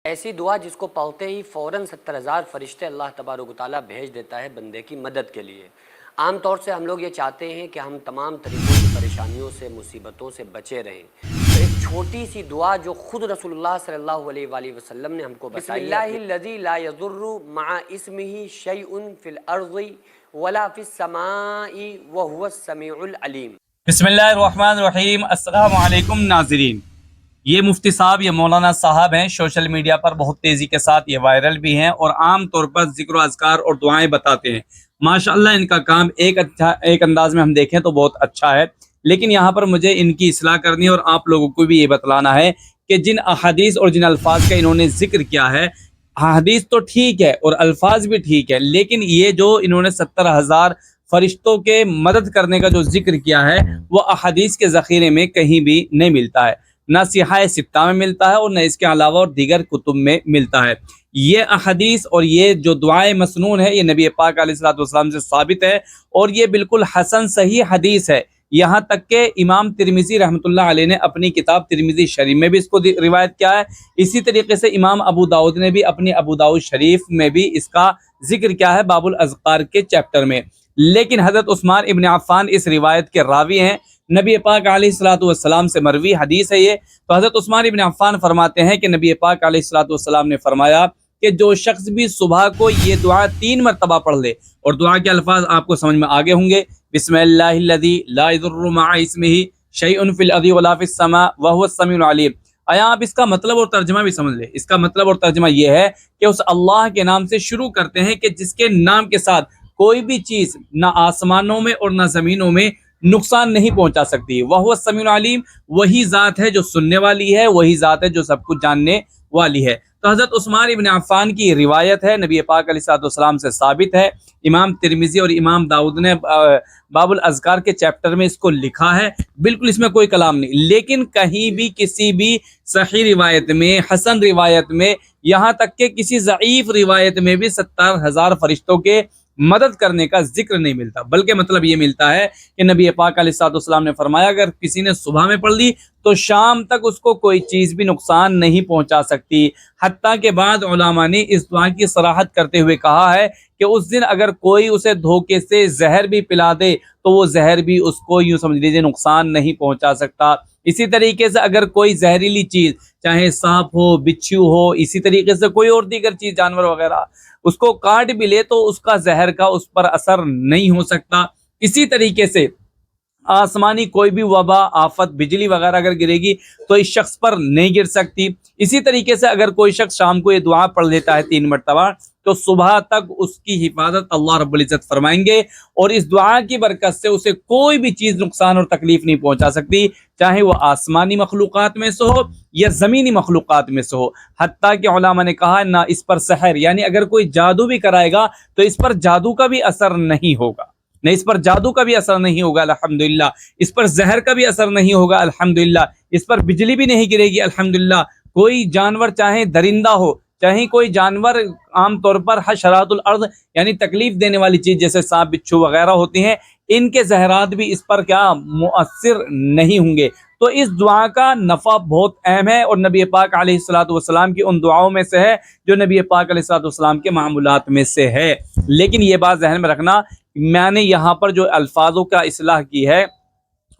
ایسی دعا جس کو پڑھتے ہی فوراً 70,000 فرشتے اللہ تبارک و تعالیٰ بھیج دیتا ہے بندے کی مدد کے لیے۔ عام طور سے ہم لوگ یہ چاہتے ہیں کہ ہم تمام طریقوں کی پریشانیوں سے، مصیبتوں سے بچے رہیں، تو ایک چھوٹی سی دعا جو خود رسول اللہ صلی اللہ علیہ وآلہ وسلم نے ہم کو بتائی ہے، بسم اللہ الذی لا یضر مع اسمہ شیء فی الارض ولا فی السماء وہو السمیع العلیم۔ بسم اللہ الرحمن الرحیم۔ السلام علیکم ناظرین، یہ مفتی صاحب، یہ مولانا صاحب ہیں، سوشل میڈیا پر بہت تیزی کے ساتھ یہ وائرل بھی ہیں اور عام طور پر ذکر و اذکار اور دعائیں بتاتے ہیں۔ ماشاءاللہ ان کا کام ایک انداز میں ہم دیکھیں تو بہت اچھا ہے، لیکن یہاں پر مجھے ان کی اصلاح کرنی اور آپ لوگوں کو بھی یہ بتلانا ہے کہ جن احادیث اور جن الفاظ کا انہوں نے ذکر کیا ہے، حدیث تو ٹھیک ہے اور الفاظ بھی ٹھیک ہے، لیکن یہ جو انہوں نے 70,000 فرشتوں کے مدد کرنے کا جو ذکر کیا ہے وہ احادیث کے ذخیرے میں کہیں بھی نہیں ملتا ہے، نہ صحیح ستہ میں ملتا ہے اور نہ اس کے علاوہ اور دیگر کتب میں ملتا ہے۔ یہ احادیث اور یہ جو دعائے مسنون ہے یہ نبی پاک علیہ الصلوۃ والسلام سے ثابت ہے اور یہ بالکل حسن صحیح حدیث ہے، یہاں تک کہ امام ترمذی رحمۃ اللہ علیہ نے اپنی کتاب ترمذی شریف میں بھی اس کو روایت کیا ہے، اسی طریقے سے امام ابو داؤد نے بھی اپنی ابو داؤد شریف میں بھی اس کا ذکر کیا ہے باب الاذکار کے چیپٹر میں۔ لیکن حضرت عثمان ابن عفان اس روایت کے راوی ہیں، نبی پاک علیہ الصلوۃ والسلام سے مروی حدیث ہے یہ، تو حضرت عثمان ابن عفان فرماتے ہیں کہ نبی پاک علیہ الصلوۃ والسلام نے فرمایا کہ جو شخص بھی صبح کو یہ دعا 3 مرتبہ پڑھ لے، اور دعا کے الفاظ آپ کو سمجھ میں آگے ہوں گے، بسم اللہ الذی لا یضر مع اسمہ شیء فی الارض ولا فی السماء وہو السمیع العلیم۔ آیا آپ اس کا مطلب اور ترجمہ بھی سمجھ لیں؟ اس کا مطلب اور ترجمہ یہ ہے کہ اس اللہ کے نام سے شروع کرتے ہیں کہ جس کے نام کے ساتھ کوئی بھی چیز نہ آسمانوں میں اور نہ زمینوں میں نقصان نہیں پہنچا سکتی، وہو السمیع العلیم، وہی ذات ہے جو سننے والی ہے، وہی ذات ہے جو سب کچھ جاننے والی ہے۔ تو حضرت عثمان ابن عفان کی روایت ہے، نبی پاک علیہ الصلوۃ والسلام سے ثابت ہے، امام ترمذی اور امام داؤد نے باب الاذکار کے چیپٹر میں اس کو لکھا ہے، بالکل اس میں کوئی کلام نہیں، لیکن کہیں بھی کسی بھی صحیح روایت میں، حسن روایت میں، یہاں تک کہ کسی ضعیف روایت میں بھی 70,000 فرشتوں کے مدد کرنے کا ذکر نہیں ملتا، بلکہ مطلب یہ ملتا ہے کہ نبی پاک علیہ الصلوۃ والسلام نے فرمایا اگر کسی نے صبح میں پڑھ لی تو شام تک اس کو کوئی چیز بھی نقصان نہیں پہنچا سکتی، حتیٰ کہ بعض علماء نے اس دعا کی صراحت کرتے ہوئے کہا ہے کہ اس دن اگر کوئی اسے دھوکے سے زہر بھی پلا دے تو وہ زہر بھی اس کو یوں سمجھ لیجیے نقصان نہیں پہنچا سکتا۔ اسی طریقے سے اگر کوئی زہریلی چیز چاہے سانپ ہو، بچھو ہو، اسی طریقے سے کوئی اور دیگر چیز جانور وغیرہ اس کو کاٹ بھی لے تو اس کا زہر کا اس پر اثر نہیں ہو سکتا۔ اسی طریقے سے آسمانی کوئی بھی وبا، آفت، بجلی وغیرہ اگر گرے گی تو اس شخص پر نہیں گر سکتی۔ اسی طریقے سے اگر کوئی شخص شام کو یہ دعا پڑھ لیتا ہے 3 مرتبہ تو صبح تک اس کی حفاظت اللہ رب العزت فرمائیں گے، اور اس دعا کی برکت سے اسے کوئی بھی چیز نقصان اور تکلیف نہیں پہنچا سکتی، چاہے وہ آسمانی مخلوقات میں سے ہو یا زمینی مخلوقات میں سے ہو۔ حتیٰ کہ علماء نے کہا نہ اس پر سحر، یعنی اگر کوئی جادو بھی کرائے گا تو اس پر جادو کا بھی اثر نہیں ہوگا، نہ اس پر جادو کا بھی اثر نہیں ہوگا الحمدللہ، اس پر زہر کا بھی اثر نہیں ہوگا الحمدللہ، اس پر بجلی بھی نہیں گرے گی الحمدللہ۔ کوئی جانور چاہے درندہ ہو، چاہے کوئی جانور، عام طور پر حشرات الارض یعنی تکلیف دینے والی چیز جیسے سانپ، بچھو وغیرہ ہوتی ہیں، ان کے زہرات بھی اس پر کیا مؤثر نہیں ہوں گے۔ تو اس دعا کا نفع بہت اہم ہے اور نبی پاک علیہ الصلوۃ والسلام کی ان دعاؤں میں سے ہے جو نبی پاک علیہ الصلوۃ والسلام کے معمولات میں سے ہے۔ لیکن یہ بات ذہن میں رکھنا، میں نے یہاں پر جو الفاظوں کا اصلاح کی ہے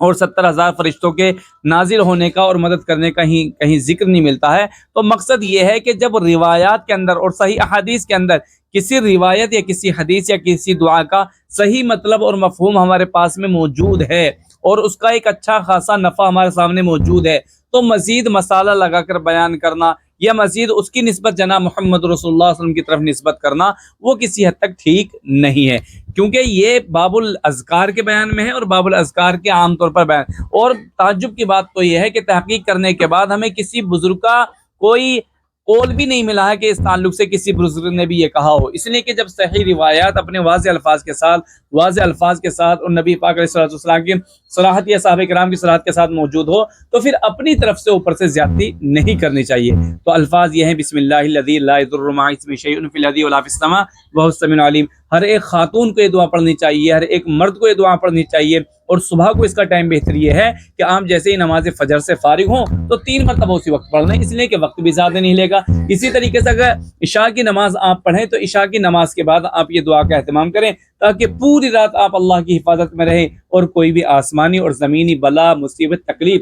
اور 70,000 فرشتوں کے نازل ہونے کا اور مدد کرنے کا کہیں ذکر نہیں ملتا ہے، تو مقصد یہ ہے کہ جب روایات کے اندر اور صحیح احادیث کے اندر کسی روایت یا کسی حدیث یا کسی دعا کا صحیح مطلب اور مفہوم ہمارے پاس میں موجود ہے اور اس کا ایک اچھا خاصا نفع ہمارے سامنے موجود ہے، تو مزید مسالہ لگا کر بیان کرنا یا مزید اس کی نسبت جناب محمد رسول اللہ صلی اللہ علیہ وسلم کی طرف نسبت کرنا وہ کسی حد تک ٹھیک نہیں ہے، کیونکہ یہ باب الاذکار کے بیان میں ہے اور باب الاذکار کے عام طور پر بیان۔ اور تعجب کی بات تو یہ ہے کہ تحقیق کرنے کے بعد ہمیں کسی بزرگ کا کوئی قول بھی نہیں ملا ہے کہ اس تعلق سے کسی بزرگ نے بھی یہ کہا ہو، اس لیے کہ جب صحیح روایات اپنے واضح الفاظ کے ساتھ اور نبی پاک علیہ السلام کی صراحت یا صحابہ کرام کی صراحت کے ساتھ موجود ہو تو پھر اپنی طرف سے اوپر سے زیادتی نہیں کرنی چاہیے۔ تو الفاظ یہ ہیں بسم اللہ الذی لا یضر مع اسمہ شیء فی الارض ولا فی السماء وہو السمیع العلیم۔ ہر ایک خاتون کو یہ دعا پڑھنی چاہیے, ہر ایک مرد کو یہ دعا پڑھنی چاہیے. اور صبح کو اس کا ٹائم بہتر یہ ہے کہ آپ جیسے ہی نماز فجر سے فارغ ہوں تو 3 مرتبہ اسی وقت پڑھ لیں, اس لیے کہ وقت بھی زیادہ نہیں لے گا. اسی طریقے سے اگر عشاء کی نماز آپ پڑھیں تو عشاء کی نماز کے بعد آپ یہ دعا کا اہتمام کریں تاکہ پوری رات آپ اللہ کی حفاظت میں رہیں اور کوئی بھی آسمانی اور زمینی بلا, مصیبت, تکلیف,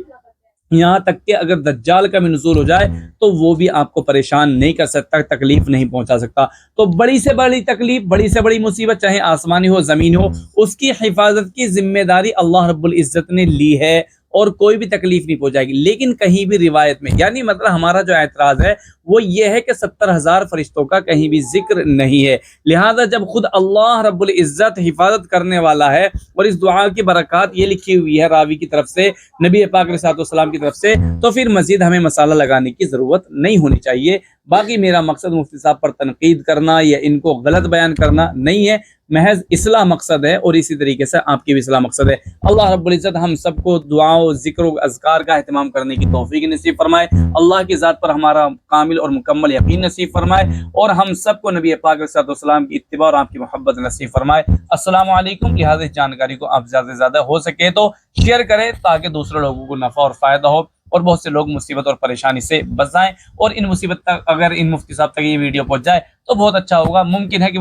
یہاں تک کہ اگر دجال کا بھی نزول ہو جائے تو وہ بھی آپ کو پریشان نہیں کر سکتا, تکلیف نہیں پہنچا سکتا. تو بڑی سے بڑی تکلیف, بڑی سے بڑی مصیبت, چاہے آسمانی ہو زمین ہو, اس کی حفاظت کی ذمہ داری اللہ رب العزت نے لی ہے اور کوئی بھی تکلیف نہیں پہنچائے گی. لیکن کہیں بھی روایت میں, یعنی مطلب ہمارا جو اعتراض ہے وہ یہ ہے کہ 70,000 فرشتوں کا کہیں بھی ذکر نہیں ہے. لہذا جب خود اللہ رب العزت حفاظت کرنے والا ہے اور اس دعا کی برکات یہ لکھی ہوئی ہے راوی کی طرف سے, نبی پاک علیہ الصلوۃ والسلام کی طرف سے, تو پھر مزید ہمیں مسالہ لگانے کی ضرورت نہیں ہونی چاہیے. باقی میرا مقصد مفتی صاحب پر تنقید کرنا یا ان کو غلط بیان کرنا نہیں ہے, محض اصلاح مقصد ہے اور اسی طریقے سے آپ کی بھی اصلاح مقصد ہے. اللہ رب العزت ہم سب کو دعاؤں, ذکر و اذکار کا اہتمام کرنے کی توفیق نصیب فرمائے. اللہ کی ذات پر ہمارا کامل اور مکمل یقین نصیب فرمائے اور ہم سب کو نبی پاک علیہ الصلوۃ والسلام کی اتباع اور آپ کی محبت نصیب فرمائے. السلام علیکم. لہذا اس جانکاری کو آپ زیادہ سے زیادہ ہو سکے تو شیئر کریں تاکہ دوسرے لوگوں کو نفع اور فائدہ ہو اور بہت سے لوگ مصیبت اور پریشانی سے بچ جائیں. اور ان مصیبت تک اگر ان مفتی صاحب تک یہ ویڈیو پہنچ جائے تو بہت اچھا ہوگا. ممکن ہے کہ